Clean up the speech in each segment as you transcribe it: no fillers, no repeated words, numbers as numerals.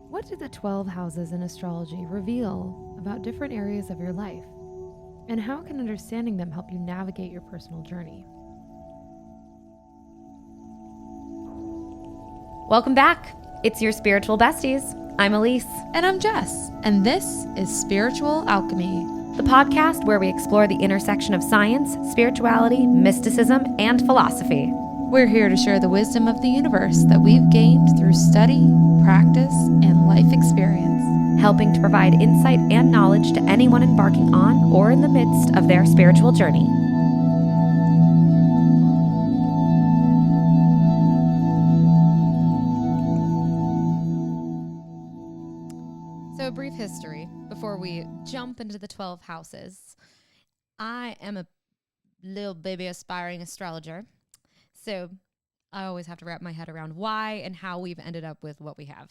What do the 12 houses in astrology reveal about different areas of your life? And how can understanding them help you navigate your personal journey? Welcome back. It's your spiritual besties. I'm Elise. And I'm Jess, and this is Spiritual Alchemy, The podcast where we explore the intersection of science, spirituality, mysticism, and philosophy. We're here to share the wisdom of the universe that we've gained through study, practice, and life experience, helping to provide insight and knowledge to anyone embarking on or in the midst of their spiritual journey. So, a brief history before we jump into the 12 houses. I am a little baby aspiring astrologer. So I always have to wrap my head around why and how we've ended up with what we have.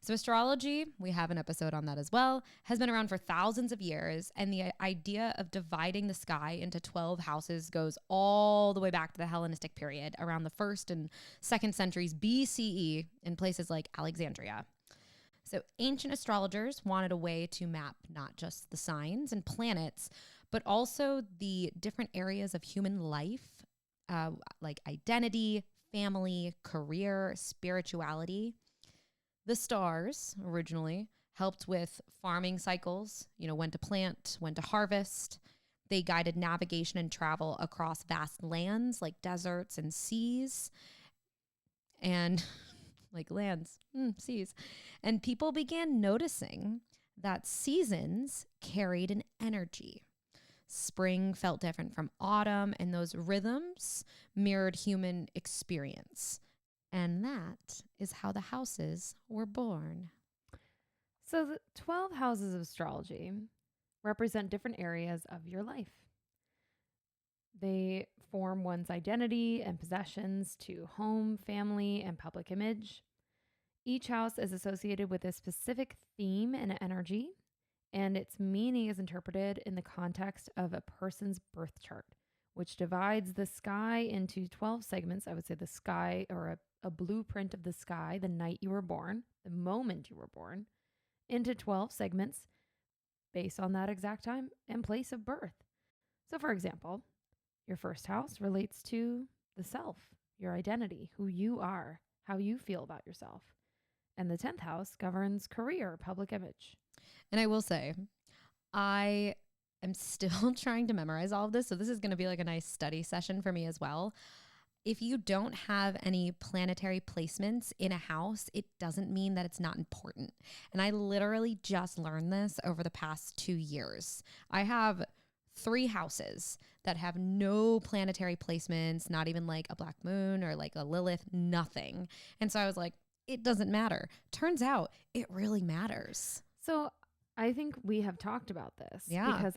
So astrology, we have an episode on that as well, has been around for thousands of years. And the idea of dividing the sky into 12 houses goes all the way back to the Hellenistic period around the 1st and 2nd centuries BCE in places like Alexandria. So ancient astrologers wanted a way to map not just the signs and planets, but also the different areas of human life, like identity, family, career, spirituality. The stars originally helped with farming cycles, when to plant, when to harvest. They guided navigation and travel across vast lands like deserts and seas. And like lands, seas. And people began noticing that seasons carried an energy. Spring felt different from autumn, and those rhythms mirrored human experience. And that is how the houses were born. So the 12 houses of astrology represent different areas of your life. They form one's identity and possessions to home, family, and public image. Each house is associated with a specific theme and energy, and its meaning is interpreted in the context of a person's birth chart, which divides the sky into 12 segments. I would say the sky, or a blueprint of the sky, the night you were born, the moment you were born, into 12 segments based on that exact time and place of birth. So, for example, your first house relates to the self, your identity, who you are, how you feel about yourself. And the 10th house governs career, public image. And I will say, I am still trying to memorize all of this. So this is going to be like a nice study session for me as well. If you don't have any planetary placements in a house, it doesn't mean that it's not important. And I literally just learned this over the past 2 years. I have 3 houses that have no planetary placements, not even like a black moon or like a Lilith, nothing. And so I was like, it doesn't matter. Turns out it really matters. So I think we have talked about this. Yeah. Because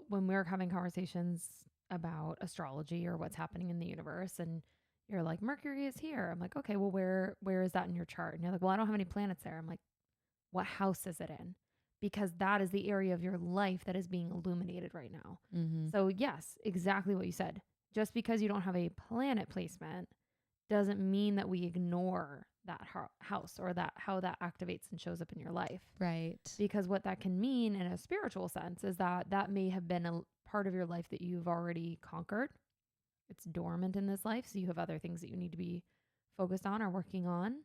when we're having conversations about astrology or what's happening in the universe, and you're like, Mercury is here. I'm like, okay, well, where is that in your chart? And you're like, well, I don't have any planets there. I'm like, what house is it in? Because that is the area of your life that is being illuminated right now. Mm-hmm. So yes, exactly what you said. Just because you don't have a planet placement doesn't mean that we ignore that house or that how that activates and shows up in your life. Right. Because what that can mean in a spiritual sense is that may have been a part of your life that you've already conquered. It's dormant in this life. So you have other things that you need to be focused on or working on.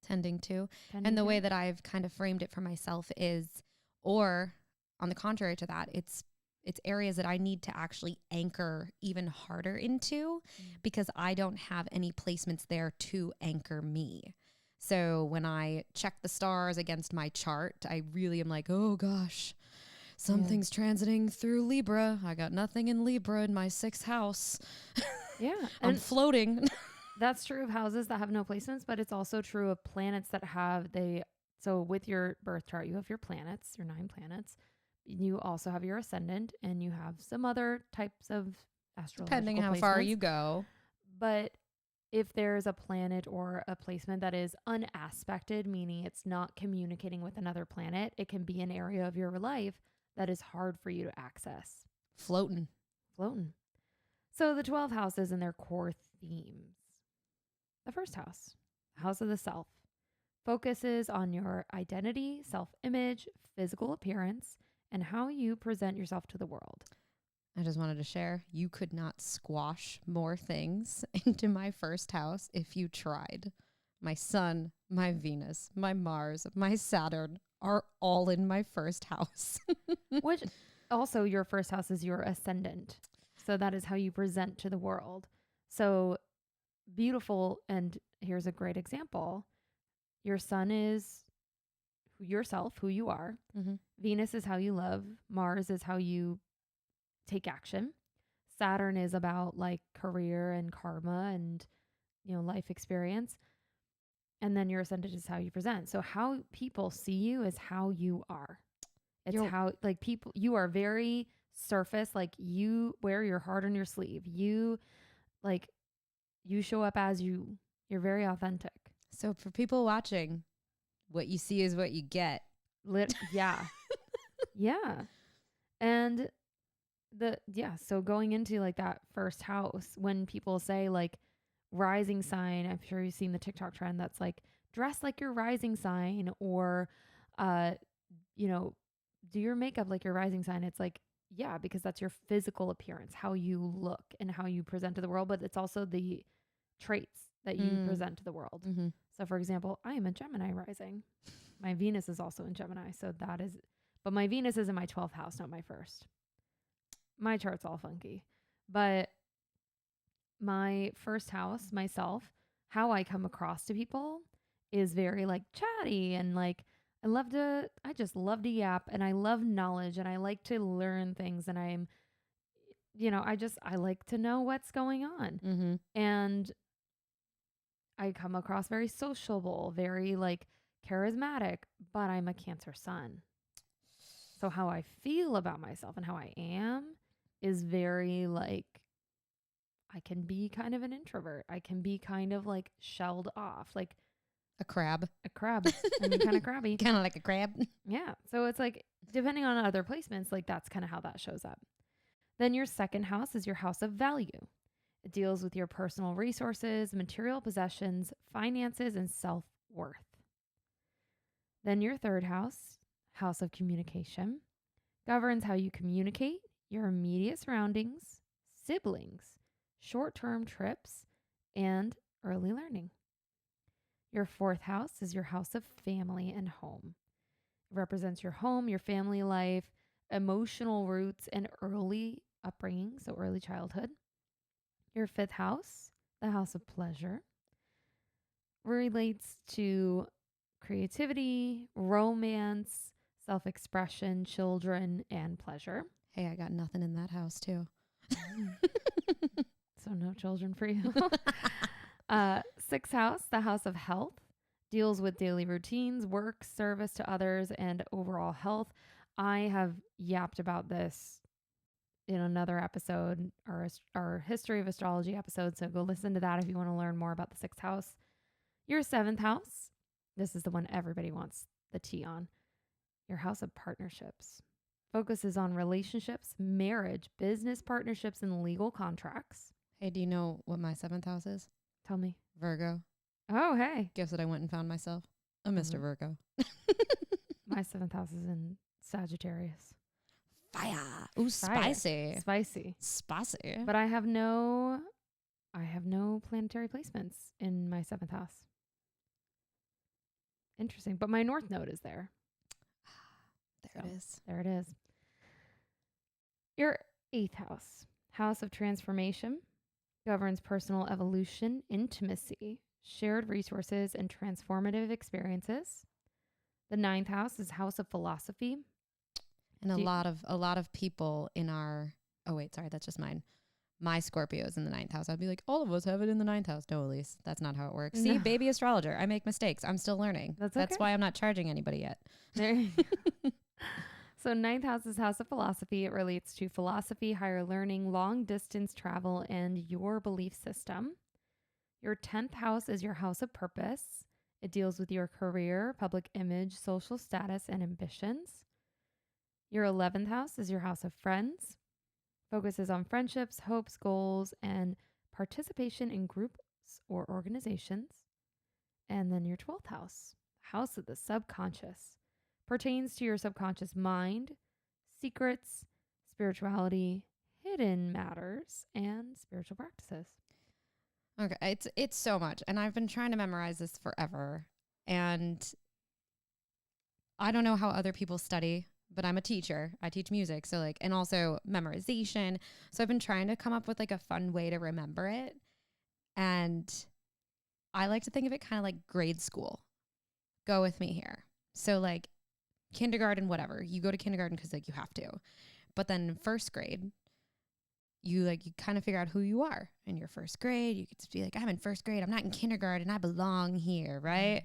Tending to. And the way that I've kind of framed it for myself is, or on the contrary to that, it's areas that I need to actually anchor even harder into because I don't have any placements there to anchor me. So when I check the stars against my chart, I really am like, oh gosh, something's transiting through Libra. I got nothing in Libra in my 6th house. Yeah. I'm floating. That's true of houses that have no placements, but it's also true of planets that have so with your birth chart, you have your planets, your 9 planets. You also have your ascendant, and you have some other types of astrological Depending how placements. far you go. But if there's a planet or a placement that is unaspected, meaning it's not communicating with another planet, it can be an area of your life that is hard for you to access. Floating. So the 12 houses and their core themes. The first house, house of the self. focuses on your identity, self-image, physical appearance, and how you present yourself to the world. I just wanted to share, you could not squash more things into my first house if you tried. My sun, my Venus, my Mars, my Saturn are all in my first house. Which also your first house is your ascendant. So that is how you present to the world. So beautiful. And here's a great example. Your sun is yourself, who you are. Mm-hmm. Venus is how you love. Mars is how you take action. Saturn is about like career and karma and, life experience. And then your ascendant is how you present. So how people see you is how you are. It's how like people, you are very surface, like you wear your heart on your sleeve. You show up as you. You're very authentic. So for people watching, what you see is what you get. Yeah. Yeah. And so going into like that first house, when people say like rising sign, I'm sure you've seen the TikTok trend that's like dress like your rising sign, or do your makeup like your rising sign. It's like, yeah, because that's your physical appearance, how you look and how you present to the world, but it's also the traits that you present to the world. Mm-hmm. So for example, I am a Gemini rising. My Venus is also in Gemini. But my Venus is in my 12th house, not my first. My chart's all funky. But my first house, myself, how I come across to people is very like chatty and like I just love to yap, and I love knowledge, and I like to learn things, and I like to know what's going on. Mm-hmm. And I come across very sociable, very like charismatic, but I'm a Cancer sun. So how I feel about myself and how I am is very like, I can be kind of an introvert. I can be kind of like shelled off, like a crab. I'm kind of crabby. Kind of like a crab. Yeah. So it's like, depending on other placements, like that's kind of how that shows up. Then your second house is your house of value. It deals with your personal resources, material possessions, finances, and self-worth. Then your third house, house of communication, governs how you communicate, your immediate surroundings, siblings, short-term trips, and early learning. Your fourth house is your house of family and home. It represents your home, your family life, emotional roots, and early upbringing, so early childhood. Your fifth house, the house of pleasure, relates to creativity, romance, self-expression, children, and pleasure. Hey, I got nothing in that house too. So no children for you. Sixth house, the house of health, deals with daily routines, work, service to others, and overall health. I have yapped about this in another episode, our history of astrology episode. So go listen to that if you want to learn more about the sixth house. Your seventh house, this is the one everybody wants the tea on. Your house of partnerships focuses on relationships, marriage, business partnerships, and legal contracts. Hey, do you know what my seventh house is? Tell me. Virgo. Oh, hey. Guess what I went and found myself? A Mr. Virgo. My seventh house is in Sagittarius. Fire. Ooh, spicy. Spicy. But I have no planetary placements in my seventh house. Interesting. But my North Node is there. There it is. Your eighth house, house of transformation, governs personal evolution, intimacy, shared resources, and transformative experiences. The ninth house is house of philosophy. And a lot of people in our, oh wait, sorry, that's just mine. My Scorpio is in the ninth house. I'd be like, all of us have it in the ninth house. No, Elise, that's not how it works. No. See, baby astrologer, I make mistakes. I'm still learning. That's okay. Why I'm not charging anybody yet. There you go. So ninth house is house of philosophy. It relates to philosophy, higher learning, long distance travel, and your belief system. Your 10th house is your house of purpose. It deals with your career, public image, social status, and ambitions. Your 11th house is your house of friends. Focuses on friendships, hopes, goals, and participation in groups or organizations. And then your 12th house, house of the subconscious, pertains to your subconscious mind, secrets, spirituality, hidden matters, and spiritual practices. Okay, it's so much, and I've been trying to memorize this forever, and I don't know how other people study, but I'm a teacher. I teach music, so like, and also memorization. So I've been trying to come up with like a fun way to remember it, and I like to think of it kind of like grade school. Go with me here. So like kindergarten, whatever. You go to kindergarten because like you have to, but then first grade, you kind of figure out who you are in your first grade. You get to be like, I'm in first grade. I'm not in kindergarten. I belong here, right?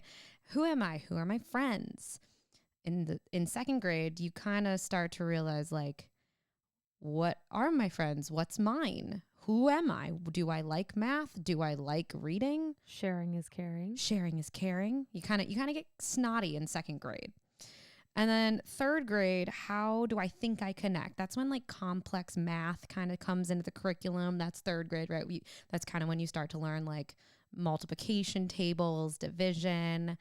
Who am I? Who are my friends? In second grade, you kind of start to realize like, what are my friends? What's mine? Who am I? Do I like math? Do I like reading? Sharing is caring. Sharing is caring. You kind of get snotty in second grade. And then third grade, how do I think I connect? That's when like complex math kind of comes into the curriculum. That's third grade, right? That's kind of when you start to learn like multiplication tables, division.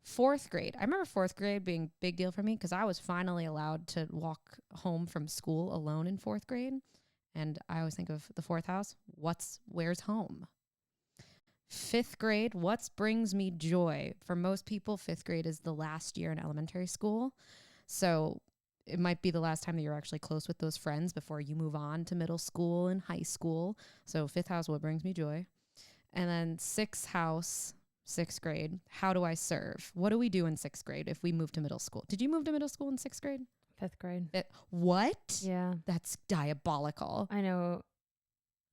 Fourth grade. I remember fourth grade being a big deal for me because I was finally allowed to walk home from school alone in fourth grade. And I always think of the fourth house. Where's home? Fifth grade, what brings me joy? For most people, fifth grade is the last year in elementary school. So it might be the last time that you're actually close with those friends before you move on to middle school and high school. So fifth house, what brings me joy? And then sixth house, sixth grade, how do I serve? What do we do in sixth grade if we move to middle school? Did you move to middle school in sixth grade? Fifth grade. What? Yeah. That's diabolical. I know.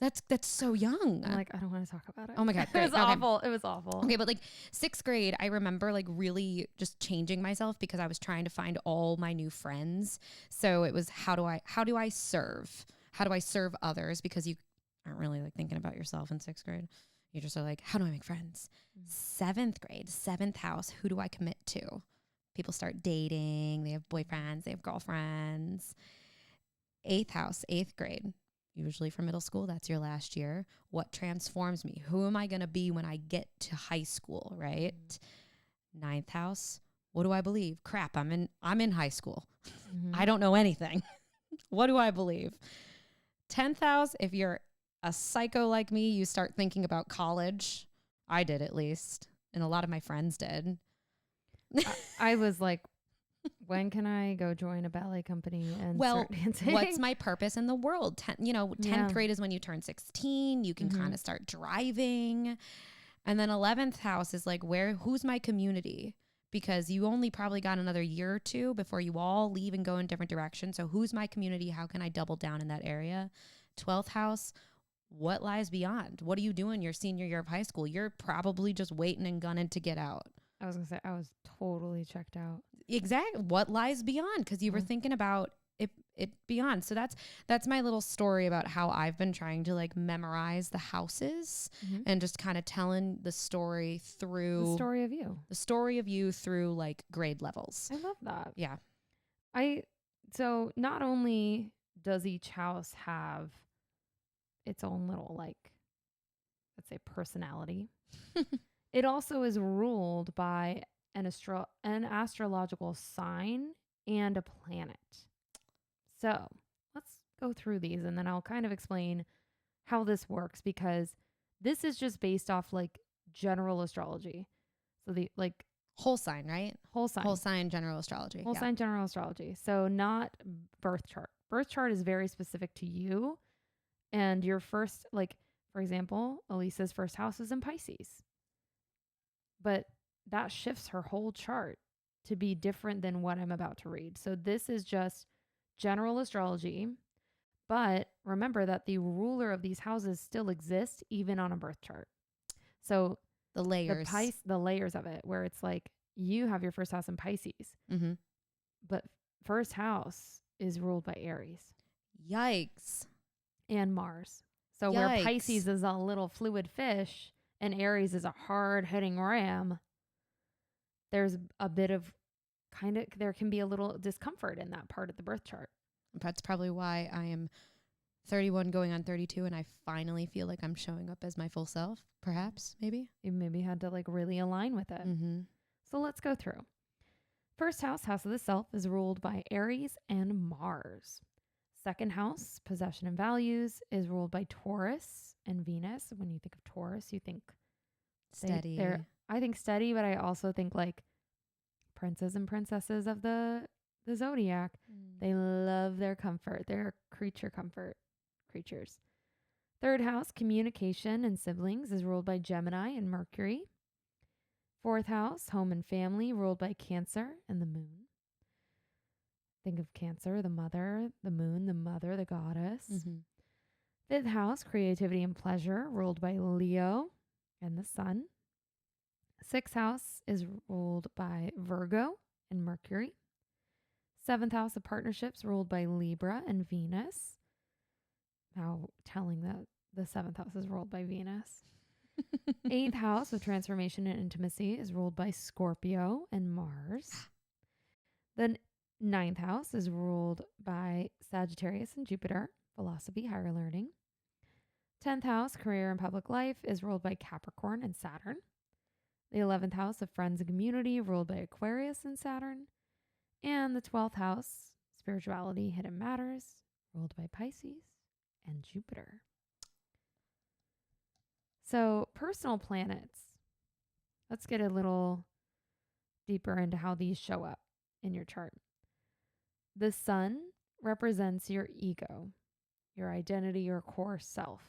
That's so young. I'm like, I don't want to talk about it. Oh my God. It Great. was awful. It was awful. Okay, but like sixth grade, I remember like really just changing myself because I was trying to find all my new friends. So it was how do I serve? How do I serve others? Because you aren't really like thinking about yourself in sixth grade. You just are like, how do I make friends? Seventh grade, seventh house, who do I commit to? People start dating, they have boyfriends, they have girlfriends. Eighth house, eighth grade. Usually for middle school, that's your last year. What transforms me? Who am I going to be when I get to high school, right? Ninth house, what do I believe? Crap, I'm in high school. I don't know anything. What do I believe? 10th house, if you're a psycho like me, you start thinking about college. I did, at least. And a lot of my friends did. I was like, when can I go join a ballet company and start dancing? What's my purpose in the world? 10th grade is when you turn 16. You can kind of start driving. And then 11th house is like, who's my community? Because you only probably got another year or two before you all leave and go in different directions. So who's my community? How can I double down in that area? 12th house, what lies beyond? What are you doing your senior year of high school? You're probably just waiting and gunning to get out. I was going to say, I was totally checked out. Exactly. What lies beyond? Because you were thinking about it beyond. So that's my little story about how I've been trying to like memorize the houses and just kind of telling the story through The story of you through like grade levels. I love that. Yeah. So not only does each house have its own little, like, let's say personality, it also is ruled by an astrological sign and a planet. So let's go through these and then I'll kind of explain how this works, because this is just based off like general astrology. So the like whole sign, right? Whole sign general astrology. Sign general astrology. So not birth chart. Birth chart is very specific to you. And your first, like, for example, Elisa's first house is in Pisces. But that shifts her whole chart to be different than what I'm about to read. So this is just general astrology. But remember that the ruler of these houses still exists even on a birth chart. So the layers. The layers of it, where it's like you have your first house in Pisces. But first house is ruled by Aries. Yikes. And Mars. So where Pisces is a little fluid fish and Aries is a hard-hitting ram, there's a bit of there can be a little discomfort in that part of the birth chart. That's probably why I am 31 going on 32 and I finally feel like I'm showing up as my full self, perhaps, maybe. You maybe had to like really align with it. So let's go through. First house, house of the self, is ruled by Aries and Mars. Second house, possession and values, is ruled by Taurus and Venus. When you think of Taurus, you think Steady. I think steady, but I also think like princes and princesses of the zodiac. They love their comfort. They're creature comfort creatures. Third house, communication and siblings, is ruled by Gemini and Mercury. Fourth house, home and family, ruled by Cancer and the moon. Think of Cancer, the mother, the moon, the mother, the goddess. Fifth house, creativity and pleasure, ruled by Leo and the sun. Sixth house is ruled by Virgo and Mercury. Seventh house of partnerships, ruled by Libra and Venus. How telling that the seventh house is ruled by Venus. Eighth house of transformation and intimacy is ruled by Scorpio and Mars. The ninth house is ruled by Sagittarius and Jupiter, philosophy, higher learning. 10th house, career and public life, is ruled by Capricorn and Saturn. The 11th house of friends and community, ruled by Aquarius and Saturn. And the 12th house, spirituality, hidden matters, ruled by Pisces and Jupiter. So personal planets, let's get a little deeper into how these show up in your chart. The sun represents your ego, your identity, your core self.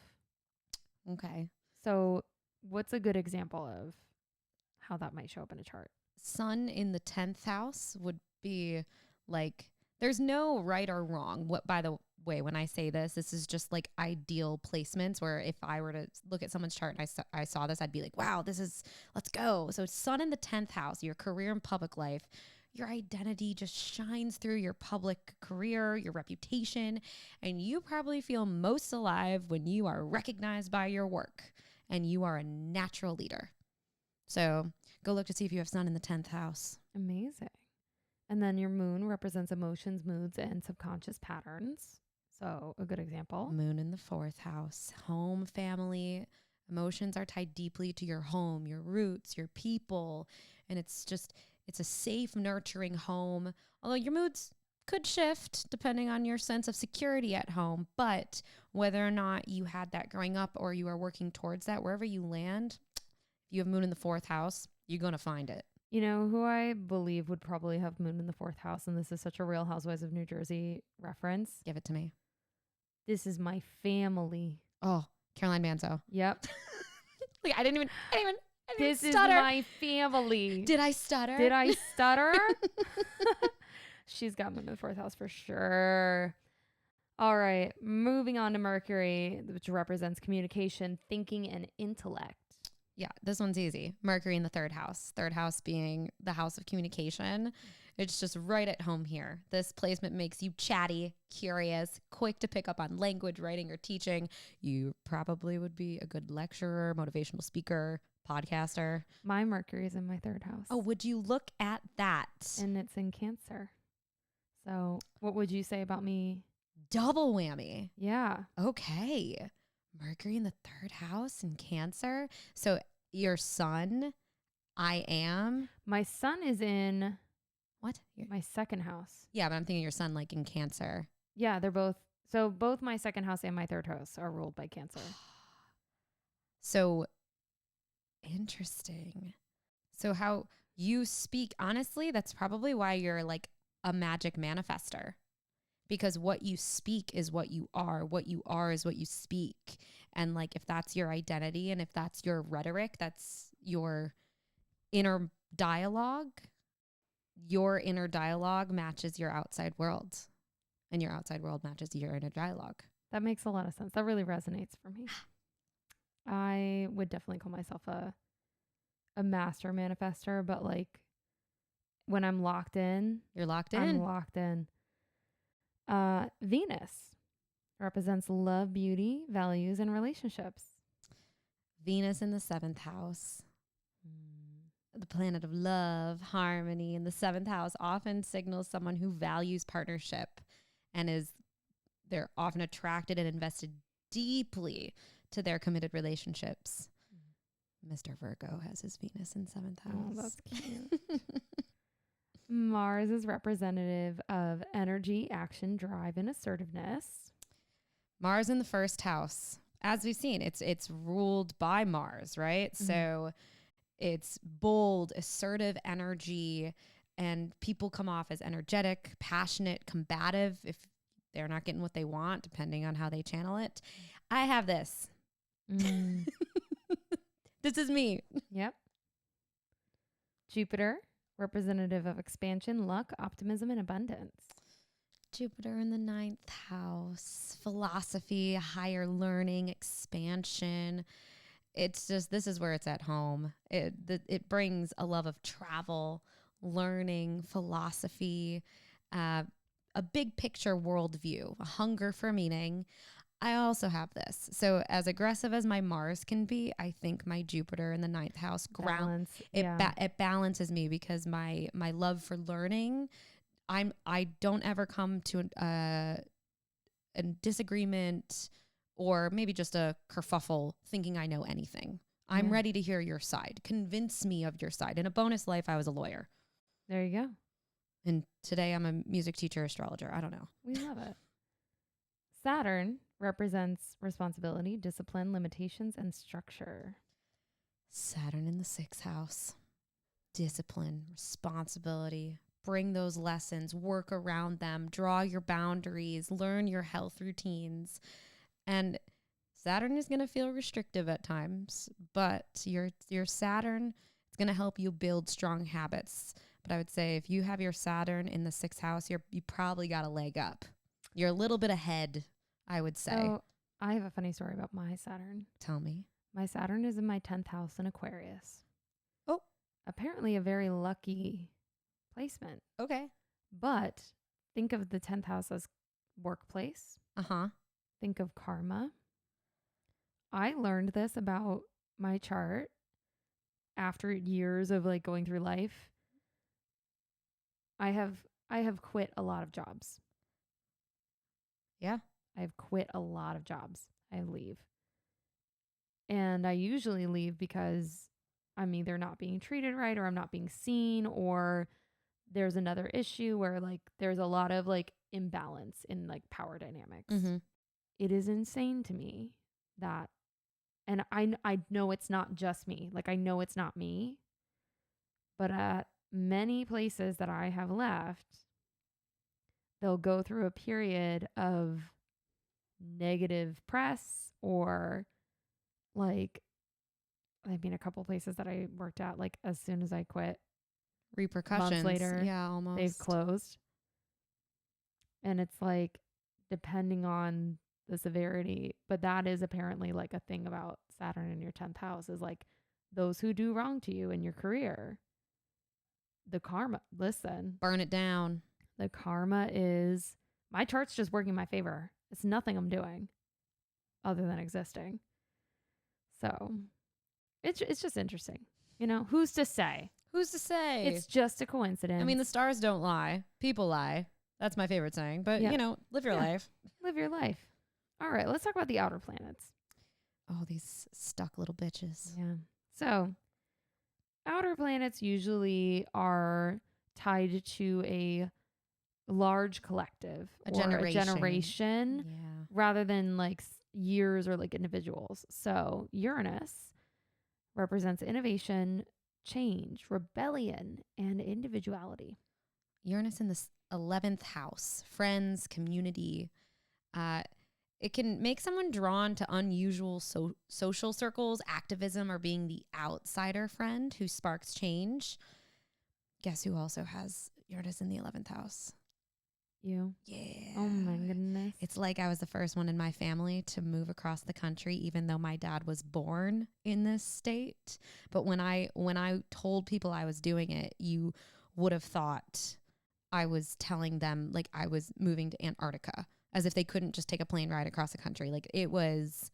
Okay. So what's a good example of how that might show up in a chart? Sun in the 10th house would be like, there's no right or wrong. What, by the way, when I say this is just like ideal placements where if I were to look at someone's chart and I saw this, I'd be like, wow, let's go. So sun in the 10th house, your career and public life, your identity just shines through your public career, your reputation, and you probably feel most alive when you are recognized by your work and you are a natural leader. So go look to see if you have sun in the 10th house. Amazing. And then your moon represents emotions, moods, and subconscious patterns. So a good example. Moon in the 4th house, home, family. Emotions are tied deeply to your home, your roots, your people. And it's a safe, nurturing home. Although your moods could shift depending on your sense of security at home. But whether or not you had that growing up or you are working towards that, wherever you land, if you have moon in the 4th house, you're going to find it. You know who I believe would probably have moon in the 4th house, and this is such a Real Housewives of New Jersey reference. Give it to me. This is my family. Oh, Caroline Manzo. Yep. Like I didn't even This stutter. is my family. Did I stutter? Did I stutter? She's got moon in the 4th house for sure. All right. Moving on to Mercury, which represents communication, thinking, and intellect. Yeah, this one's easy. Mercury in the 3rd house. 3rd house being the house of communication. It's just right at home here. This placement makes you chatty, curious, quick to pick up on language, writing, or teaching. You probably would be a good lecturer, motivational speaker, podcaster. My Mercury is in my 3rd house. Oh, would you look at that? And it's in Cancer. So what would you say about me? Double whammy. Yeah. Okay. Mercury in the 3rd house in Cancer. So your sun, I am. My sun is in What? my 2nd house. Yeah, but I'm thinking your sun like in Cancer. Yeah, they're both. So both my 2nd house and my 3rd house are ruled by Cancer. So interesting. So how you speak, honestly, that's probably why you're like a magic manifester. Because what you speak is what you are. What you are is what you speak. And like if that's your identity and if that's your rhetoric, that's your inner dialogue. Your inner dialogue matches your outside world. And your outside world matches your inner dialogue. That makes a lot of sense. That really resonates for me. I would definitely call myself a master manifester, but like when I'm locked in, You're locked in. I'm locked in. Venus represents love, beauty, values, and relationships. Venus in the 7th house. The planet of love, harmony in the 7th house often signals someone who values partnership and they're often attracted and invested deeply to their committed relationships. Mr. Virgo has his Venus in 7th house. Oh, that's cute. Mars is representative of energy, action, drive, and assertiveness. Mars in the 1st house. As we've seen, it's ruled by Mars, right? Mm-hmm. So it's bold, assertive energy, and people come off as energetic, passionate, combative if they're not getting what they want, depending on how they channel it. I have this. Mm. This is me. Yep. Jupiter, representative of expansion, luck, optimism, and abundance. Jupiter in the 9th house, philosophy, higher learning, expansion. It's just, this is where it's at home. It brings a love of travel, learning, philosophy, a big picture worldview, a hunger for meaning. I also have this. So as aggressive as my Mars can be, I think my Jupiter in the 9th house Balance. it balances me, because my love for learning, I don't ever come to a disagreement or maybe just a kerfuffle thinking I know anything. I'm Yeah. ready to hear your side. Convince me of your side. In a bonus life, I was a lawyer. There you go. And today I'm a music teacher, astrologer. I don't know. We love it. Saturn represents responsibility, discipline, limitations, and structure. Saturn in the 6th house. Discipline, responsibility. Bring those lessons, work around them, draw your boundaries, learn your health routines. And Saturn is going to feel restrictive at times, but your Saturn is going to help you build strong habits. But I would say if you have your Saturn in the 6th house, you probably got a leg up. You're a little bit ahead, I would say. So I have a funny story about my Saturn. Tell me. My Saturn is in my 10th house in Aquarius. Oh. Apparently a very lucky placement. Okay. But think of the 10th house as workplace. Uh-huh. Think of karma. I learned this about my chart after years of like going through life. I have quit a lot of jobs. Yeah. I've quit a lot of jobs. I leave. And I usually leave because I'm either not being treated right, or I'm not being seen, or there's another issue where like there's a lot of like imbalance in like power dynamics. Mm-hmm. It is insane to me that, and I know it's not just me. Like I know it's not me, but at many places that I have left, they'll go through a period of negative press, or like, I mean, a couple places that I worked at, like as soon as I quit, Repercussions. months later, Yeah, almost. they've closed. And it's like, depending on the severity, but that is apparently like a thing about Saturn in your 10th house, is like those who do wrong to you in your career, the karma, listen, Burn it down. the karma is, my chart's just working in my favor. It's nothing I'm doing other than existing. So it's just interesting. You know, who's to say? Who's to say? It's just a coincidence. I mean, the stars don't lie. People lie. That's my favorite saying. But, Yeah. you know, live your Yeah. life. Live your life. All right, let's talk about the outer planets. Oh, these stuck little bitches. Yeah. So, outer planets usually are tied to a large collective, A or generation. a generation, Yeah. rather than like years or like individuals. So, Uranus represents innovation, change, rebellion, and individuality. Uranus in the 11th house. Friends, community. It can make someone drawn to unusual social circles, activism, or being the outsider friend who sparks change. Guess who also has Uranus in the 11th house? You? Yeah. Oh my goodness. It's like I was the first one in my family to move across the country, even though my dad was born in this state. But when I told people I was doing it, you would have thought I was telling them like I was moving to Antarctica, as if they couldn't just take a plane ride across the country. Like it was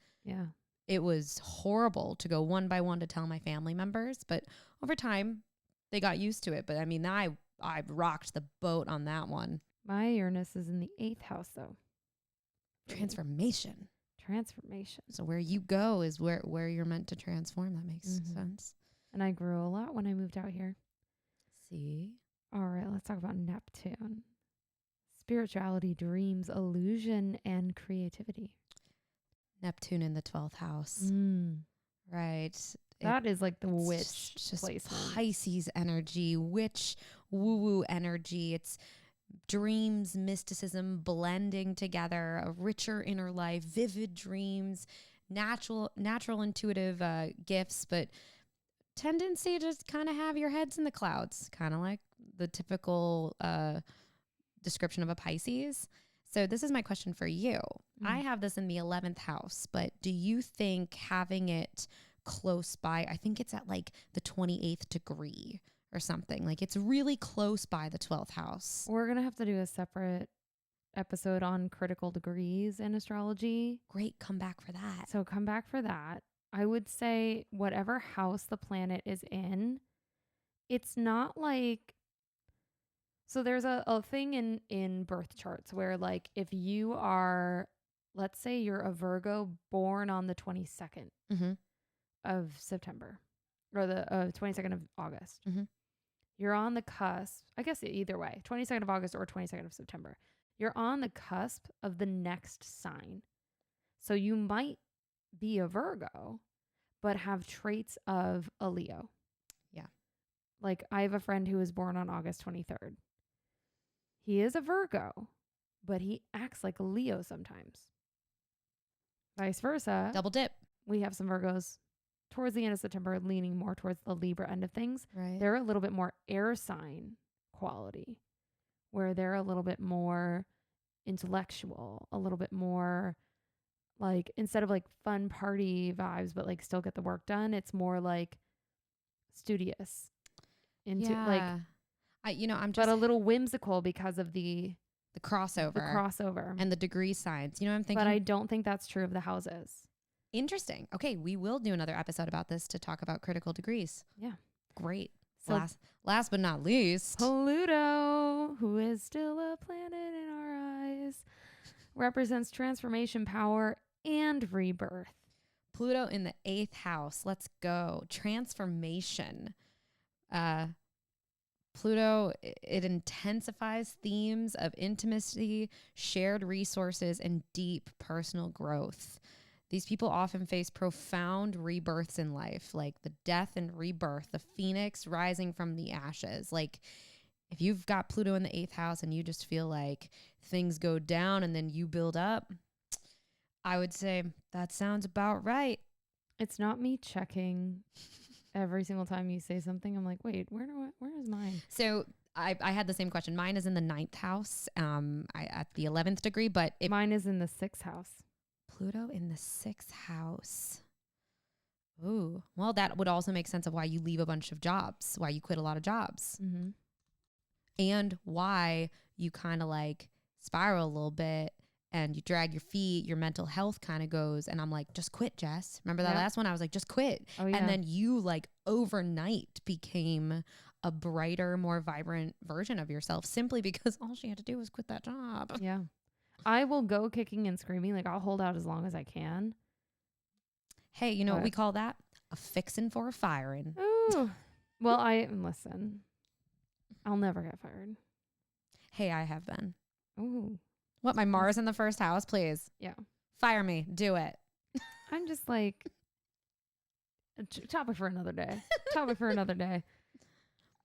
horrible to go one by one to tell my family members. But over time, they got used to it. But I mean, I rocked the boat on that one. My Uranus is in the 8th house, though. Transformation. Transformation. So where you go is where you're meant to transform. That makes sense. And I grew a lot when I moved out here. See? All right, let's talk about Neptune. Spirituality, dreams, illusion, and creativity. Neptune in the 12th house. Right. That is like the It's witch just placement. Pisces energy, witch woo-woo energy. It's dreams, mysticism blending together, a richer inner life, vivid dreams, natural intuitive gifts, but tendency to just kind of have your heads in the clouds, kind of like the typical description of a Pisces. So this is my question for you. I have this in the 11th house, but do you think having it close by, I think it's at like the 28th degree or something, like it's really close by the 12th house. We're going to have to do a separate episode on critical degrees in astrology. Great, come back for that. So come back for that. I would say whatever house the planet is in, it's not like, so there's a thing in birth charts where like if you are, let's say you're a Virgo born on the 22nd of September or the 22nd of August. You're on the cusp, I guess either way, 22nd of August or 22nd of September. You're on the cusp of the next sign. So you might be a Virgo, but have traits of a Leo. Yeah. Like I have a friend who was born on August 23rd. He is a Virgo, but he acts like a Leo sometimes. Vice versa. Double dip. We have some Virgos towards the end of September leaning more towards the Libra end of things. Right. They're a little bit more air sign quality, where they're a little bit more intellectual, a little bit more like, instead of like fun party vibes, but like still get the work done, it's more like studious into like, I'm just but a little whimsical because of the crossover and the degree signs. You know what I'm thinking? But I don't think that's true of the houses. Interesting. Okay, we will do another episode about this to talk about critical degrees. Yeah. Great. So Last but not least, Pluto, who is still a planet in our eyes, represents transformation, power, and rebirth. Pluto in the 8th house. Let's go. Transformation. Pluto, it intensifies themes of intimacy, shared resources, and deep personal growth. These people often face profound rebirths in life, like the death and rebirth, the phoenix rising from the ashes. Like if you've got Pluto in the 8th house and you just feel like things go down and then you build up, I would say that sounds about right. It's not me checking every single time you say something. I'm like, wait, where is mine? So I had the same question. Mine is in the 9th house, at the 11th degree, but mine is in the 6th house. Pluto in the 6th house. Ooh, well, that would also make sense of why you leave a bunch of jobs, why you quit a lot of jobs, and why you kind of like spiral a little bit and you drag your feet, your mental health kind of goes. And I'm like, just quit, Jess. Remember that last one? I was like, just quit. Oh, yeah. And then you like overnight became a brighter, more vibrant version of yourself simply because all she had to do was quit that job. Yeah. I will go kicking and screaming. Like I'll hold out as long as I can. Hey, you know what we call that? A fixin' for a firing. Ooh. Well, listen. I'll never get fired. Hey, I have been. Ooh. What, my Mars in the 1st house, please? Yeah. Fire me. Do it. I'm just like, topic for another day. Topic for another day.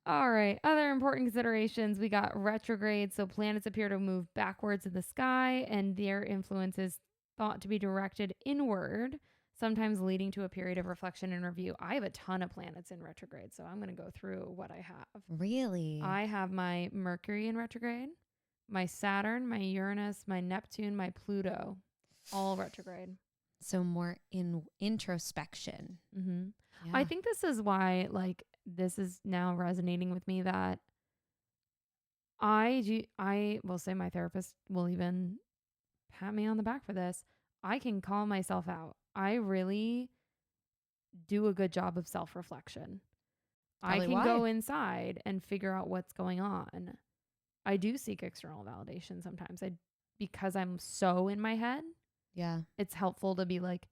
All right. Other important considerations. We got retrograde. So planets appear to move backwards in the sky and their influence is thought to be directed inward, sometimes leading to a period of reflection and review. I have a ton of planets in retrograde, so I'm going to go through what I have. Really? I have my Mercury in retrograde, my Saturn, my Uranus, my Neptune, my Pluto, all retrograde. So more in introspection. Mm-hmm. Yeah. I think this is why, like, this is now resonating with me that I will say my therapist will even pat me on the back for this. I can call myself out. I really do a good job of self-reflection. I can go inside and figure out what's going on. I do seek external validation sometimes. Because I'm so in my head, Yeah. It's helpful to be like,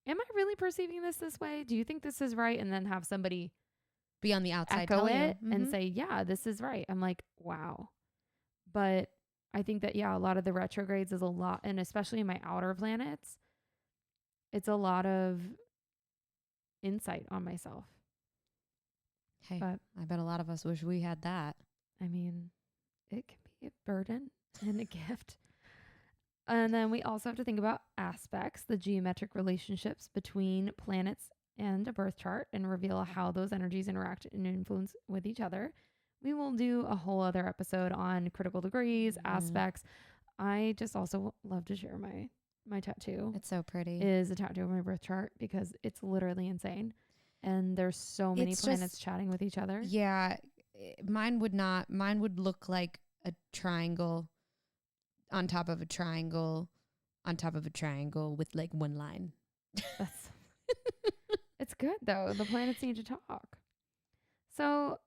am I really perceiving this way? Do you think this is right? And then have somebody Be on the outside, echo tell it you. and say, yeah, this is right. I'm like, wow. But I think that, yeah, a lot of the retrogrades is a lot, and especially in my outer planets, it's a lot of insight on myself. Hey, But I bet a lot of us wish we had that. I mean, it can be a burden and a gift. And then we also have to think about aspects, the geometric relationships between planets and a birth chart, and reveal how those energies interact and influence with each other. We will do a whole other episode on critical degrees, aspects. I just also love to share my tattoo. It's so pretty. Is a tattoo of my birth chart because it's literally insane. And there's so many planets chatting with each other. Yeah. Mine would look like a triangle on top of a triangle on top of a triangle with like one line. That's it's good though. The planets need to talk. So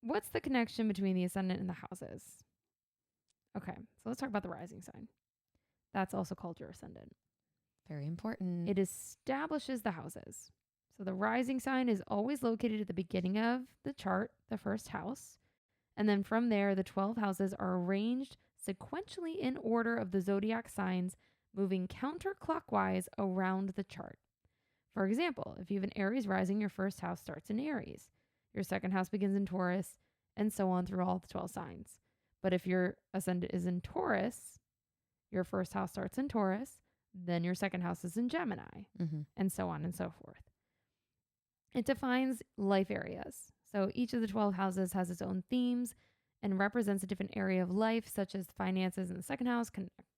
what's the connection between the ascendant and the houses? Okay, so let's talk about the rising sign. That's also called your ascendant. Very important. It establishes the houses. So the rising sign is always located at the beginning of the chart, the first house. And then from there, the 12 houses are arranged sequentially in order of the zodiac signs, moving counterclockwise around the chart. For example, if you have an Aries rising, your first house starts in Aries. Your second house begins in Taurus, and so on through all the 12 signs. But if your ascendant is in Taurus, your first house starts in Taurus, then your second house is in Gemini, and so on and so forth. It defines life areas. So each of the 12 houses has its own themes and represents a different area of life, such as finances in the second house,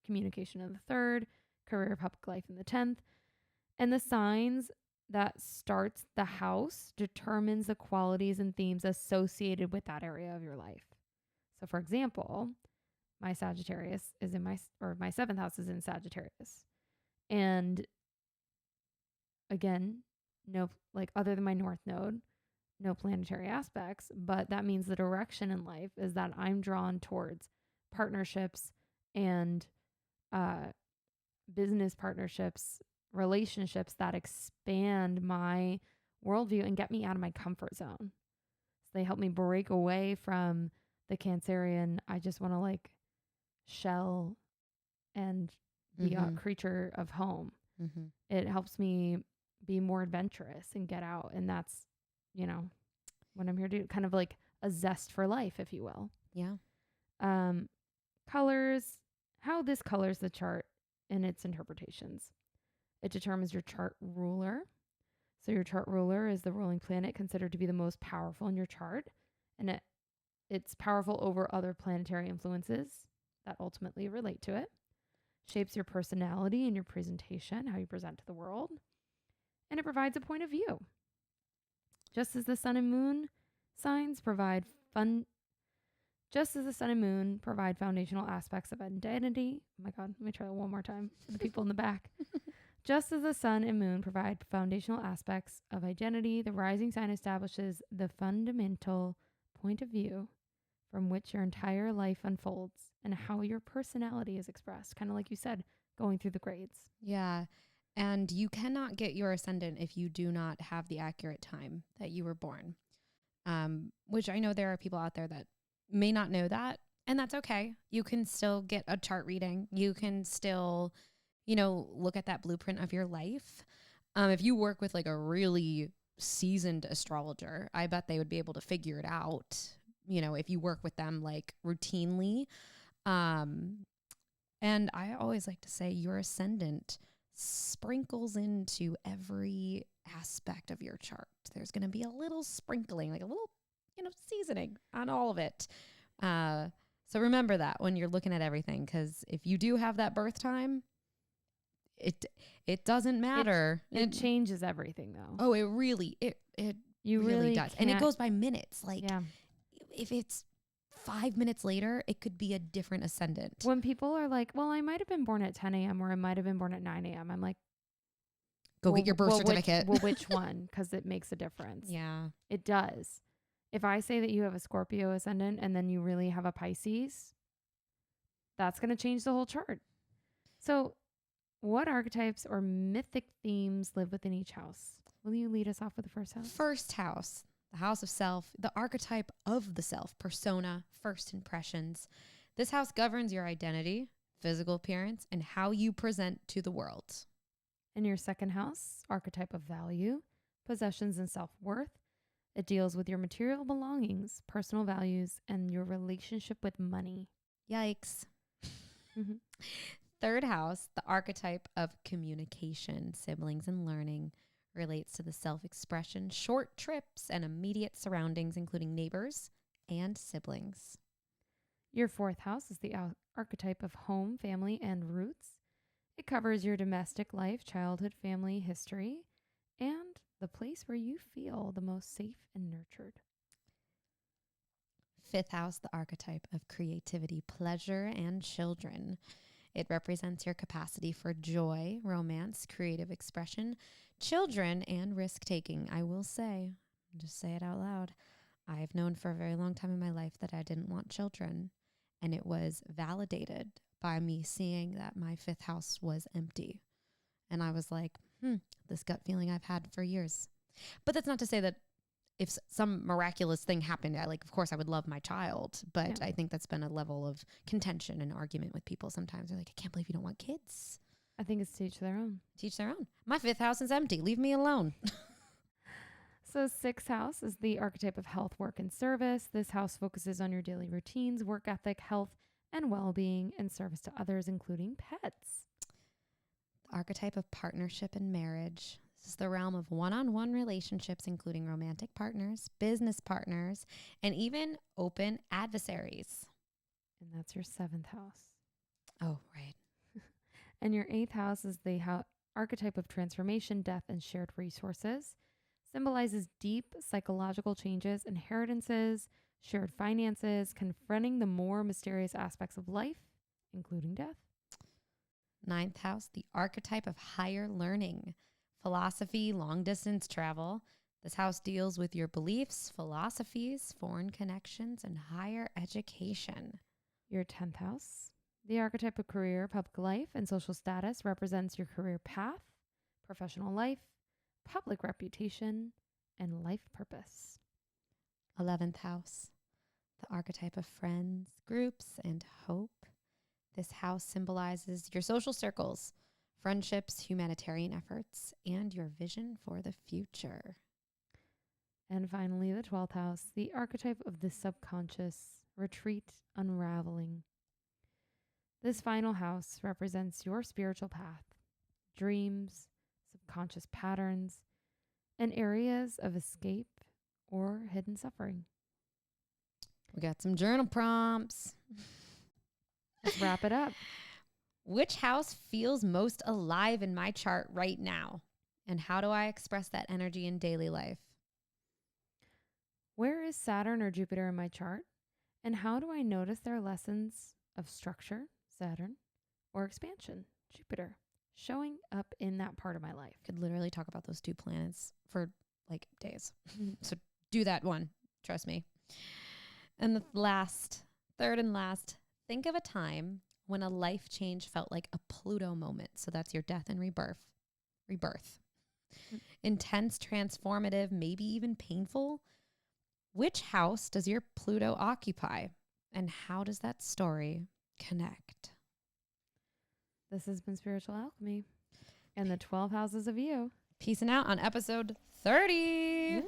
communication in the third, career, public life in the 10th. And the signs that starts the house determines the qualities and themes associated with that area of your life. So for example, my Sagittarius is in my 7th house is in Sagittarius. And again, no, like other than my North Node, no planetary aspects, but that means the direction in life is that I'm drawn towards partnerships and business partnerships, relationships that expand my worldview and get me out of my comfort zone. So they help me break away from the Cancerian, I just want to like shell and be a creature of home. It helps me be more adventurous and get out. And that's, what I'm here to do, kind of like a zest for life, if you will. Yeah. Colors, how this colors the chart and its interpretations. It determines your chart ruler. So your chart ruler is the ruling planet considered to be the most powerful in your chart. And it's powerful over other planetary influences that ultimately relate to it. Shapes your personality and your presentation, how you present to the world. And it provides a point of view. Just as the sun and moon signs provide foundational aspects of identity. Oh my God, let me try that one more time for the people in the back. Just as the sun and moon provide foundational aspects of identity, the rising sign establishes the fundamental point of view from which your entire life unfolds and how your personality is expressed. Kind of like you said, going through the grades. Yeah. And you cannot get your ascendant if you do not have the accurate time that you were born, which I know there are people out there that may not know that, and that's okay. You can still get a chart reading. You can still, look at that blueprint of your life. If you work with like a really seasoned astrologer, I bet they would be able to figure it out, if you work with them like routinely. And I always like to say your ascendant sprinkles into every aspect of your chart. There's going to be a little sprinkling, like a little, seasoning on all of it. So remember that when you're looking at everything, because if you do have that birth time, it doesn't matter. It changes everything though. Oh, it really does. And it goes by minutes. Like if it's 5 minutes later, it could be a different ascendant. When people are like, well, I might have been born at 10 a.m. or I might have been born at 9 a.m. I'm like, go get your birth certificate. Which one? Because it makes a difference. Yeah. It does. If I say that you have a Scorpio ascendant and then you really have a Pisces, that's going to change the whole chart. So what archetypes or mythic themes live within each house? Will you lead us off with the first house? First house, the house of self, the archetype of the self, persona, first impressions. This house governs your identity, physical appearance, and how you present to the world. In your second house, archetype of value, possessions, and self-worth. It deals with your material belongings, personal values, and your relationship with money. Yikes. Mm-hmm. Third house, the archetype of communication, siblings, and learning, relates to the self-expression, short trips, and immediate surroundings, including neighbors and siblings. Your fourth house is the archetype of home, family, and roots. It covers your domestic life, childhood, family, history, and the place where you feel the most safe and nurtured. Fifth house, the archetype of creativity, pleasure, and children. It represents your capacity for joy, romance, creative expression, children, and risk-taking. I will say, just say it out loud, I've known for a very long time in my life that I didn't want children, and it was validated by me seeing that my fifth house was empty. And I was like, this gut feeling I've had for years. But that's not to say that if some miraculous thing happened, of course I would love my child. But I think that's been a level of contention and argument with people sometimes. They're like, I can't believe you don't want kids. I think it's to each their own. Teach their own. My fifth house is empty. Leave me alone. So sixth house is the archetype of health, work, and service. This house focuses on your daily routines, work ethic, health, and well-being, and service to others, including pets. The archetype of partnership and marriage. This is the realm of one-on-one relationships, including romantic partners, business partners, and even open adversaries. And that's your seventh house. Oh, right. And your eighth house is the archetype of transformation, death, and shared resources. Symbolizes deep psychological changes, inheritances, shared finances, confronting the more mysterious aspects of life, including death. Ninth house, the archetype of higher learning, philosophy, long-distance travel. This house deals with your beliefs, philosophies, foreign connections, and higher education. Your 10th house, the archetype of career, public life, and social status, represents your career path, professional life, public reputation, and life purpose. 11th house, the archetype of friends, groups, and hope. This house symbolizes your social circles, friendships, humanitarian efforts, and your vision for the future. And finally, the 12th house, the archetype of the subconscious, retreat, unraveling. This final house represents your spiritual path, dreams, subconscious patterns, and areas of escape or hidden suffering. We got some journal prompts. Let's wrap it up. Which house feels most alive in my chart right now? And how do I express that energy in daily life? Where is Saturn or Jupiter in my chart? And how do I notice their lessons of structure, Saturn, or expansion, Jupiter, showing up in that part of my life? Could literally talk about those two planets for days. So do that one. Trust me. And the third and last, think of a time when a life change felt like a Pluto moment. So that's your death and rebirth. Intense, transformative, maybe even painful. Which house does your Pluto occupy? And how does that story connect? This has been Spiritual Alchemy and the 12 houses of you. Peacing out on episode 30. Yeah.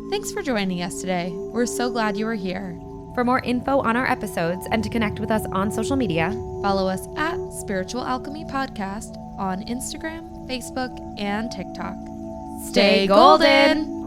Thanks for joining us today. We're so glad you were here. For more info on our episodes and to connect with us on social media, follow us at Spiritual Alchemy Podcast on Instagram, Facebook, and TikTok. Stay golden!